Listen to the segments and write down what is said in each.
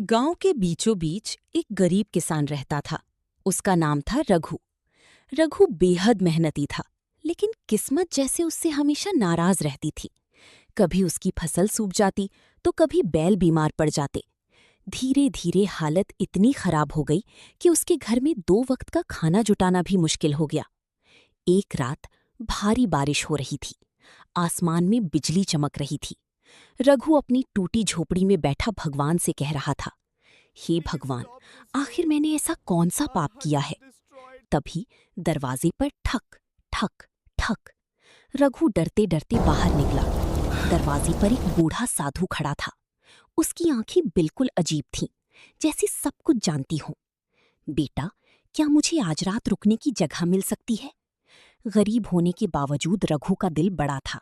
गांव के बीचों बीच एक गरीब किसान रहता था। उसका नाम था रघु। रघु बेहद मेहनती था, लेकिन किस्मत जैसे उससे हमेशा नाराज रहती थी। कभी उसकी फसल सूख जाती तो कभी बैल बीमार पड़ जाते। धीरे धीरे हालत इतनी खराब हो गई कि उसके घर में 2 वक्त का खाना जुटाना भी मुश्किल हो गया। एक रात भारी बारिश हो रही थी। आसमान में बिजली चमक रही थी। रघु अपनी टूटी झोपड़ी में बैठा भगवान से कह रहा था, हे भगवान, आखिर मैंने ऐसा कौन सा पाप किया है। तभी दरवाजे पर ठक ठक ठक। रघु डरते डरते बाहर निकला। दरवाजे पर एक बूढ़ा साधु खड़ा था। उसकी आंखें बिल्कुल अजीब थीं, जैसे सब कुछ जानती हों। बेटा, क्या मुझे आज रात रुकने की जगह मिल सकती है? गरीब होने के बावजूद रघु का दिल बड़ा था।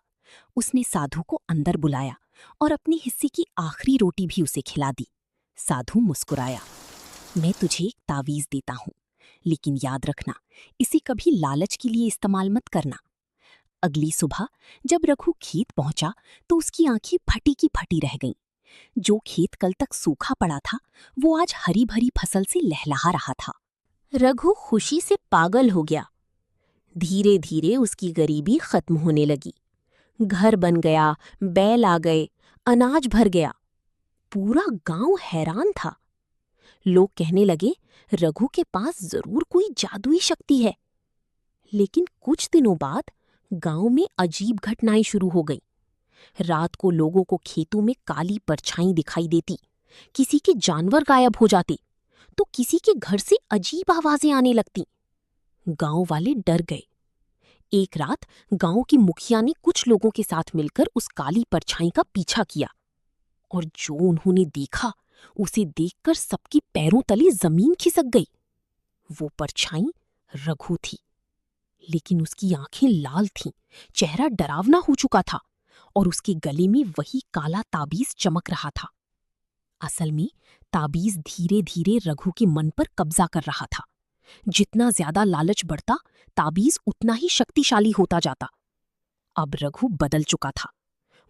उसने साधु को अंदर बुलाया और अपने हिस्से की आखिरी रोटी भी उसे खिला दी। साधु मुस्कुराया, मैं तुझे एक तावीज देता हूं, लेकिन याद रखना, इसे कभी लालच के लिए इस्तेमाल मत करना। अगली सुबह जब रघु खेत पहुंचा तो उसकी आंखें फटी की फटी रह गईं। जो खेत कल तक सूखा पड़ा था, वो आज हरी भरी फसल से लहलहा रहा था। रघु खुशी से पागल हो गया। धीरे धीरे उसकी गरीबी खत्म होने लगी। घर बन गया, बैल आ गए, अनाज भर गया। पूरा गांव हैरान था। लोग कहने लगे, रघु के पास जरूर कोई जादुई शक्ति है। लेकिन कुछ दिनों बाद गांव में अजीब घटनाएं शुरू हो गईं। रात को लोगों को खेतों में काली परछाई दिखाई देती, किसी के जानवर गायब हो जाते, तो किसी के घर से अजीब आवाजें आने लगती। गांव वाले डर गए। एक रात गांव की मुखिया ने कुछ लोगों के साथ मिलकर उस काली परछाई का पीछा किया, और जो उन्होंने देखा, उसे देखकर सबकी पैरों तले जमीन खिसक गई। वो परछाई रघु थी, लेकिन उसकी आंखें लाल थीं, चेहरा डरावना हो चुका था, और उसके गले में वही काला ताबीज चमक रहा था। असल में ताबीज धीरे धीरे रघु के मन पर कब्जा कर रहा था। जितना ज्यादा लालच बढ़ता, ताबीज उतना ही शक्तिशाली होता जाता। अब रघु बदल चुका था।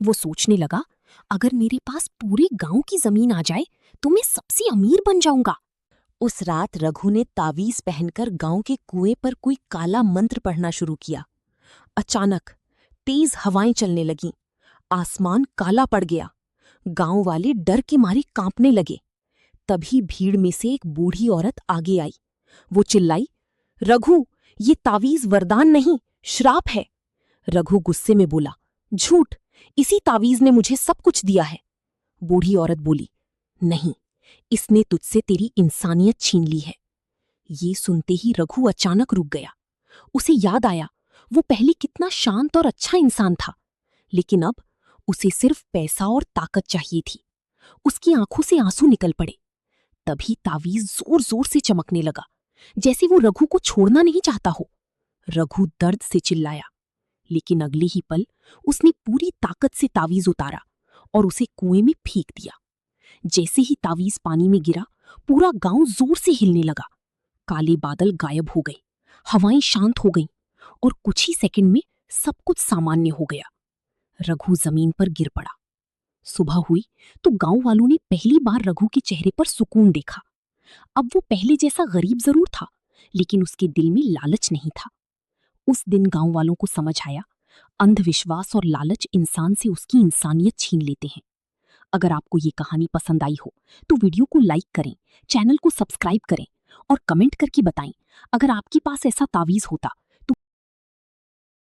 वो सोचने लगा, अगर मेरे पास पूरे गांव की जमीन आ जाए तो मैं सबसे अमीर बन जाऊंगा। उस रात रघु ने तावीज पहनकर गांव के कुएं पर कोई काला मंत्र पढ़ना शुरू किया। अचानक तेज हवाएं चलने लगीं। आसमान काला पड़ गया। गांव वाले डर के मारे कांपने लगे। तभी भीड़ में से एक बूढ़ी औरत आगे आई। वो चिल्लाई, रघु, ये तावीज वरदान नहीं, श्राप है। रघु गुस्से में बोला, झूठ, इसी तावीज ने मुझे सब कुछ दिया है। बूढ़ी औरत बोली, नहीं, इसने तुझसे तेरी इंसानियत छीन ली है। ये सुनते ही रघु अचानक रुक गया। उसे याद आया, वो पहले कितना शांत और अच्छा इंसान था, लेकिन अब उसे सिर्फ पैसा और ताकत चाहिए थी। उसकी आंखों से आंसू निकल पड़े। तभी तावीज जोर जोर से चमकने लगा, जैसे वो रघु को छोड़ना नहीं चाहता हो। रघु दर्द से चिल्लाया, लेकिन अगले ही पल उसने पूरी ताकत से तावीज उतारा और उसे कुएं में फेंक दिया। जैसे ही तावीज पानी में गिरा, पूरा गांव जोर से हिलने लगा। काले बादल गायब हो गए, हवाएं शांत हो गईं, और कुछ ही सेकंड में सब कुछ सामान्य हो गया। रघु जमीन पर गिर पड़ा। सुबह हुई तो गांव वालों ने पहली बार रघु के चेहरे पर सुकून देखा। अब वो पहले जैसा गरीब जरूर था, लेकिन उसके दिल में लालच नहीं था। उस दिन गांव वालों को समझ आया, अंधविश्वास और लालच इंसान से उसकी इंसानियत छीन लेते हैं। अगर आपको ये कहानी पसंद आई हो तो वीडियो को लाइक करें, चैनल को सब्सक्राइब करें और कमेंट करके बताएं अगर आपके पास ऐसा तावीज होता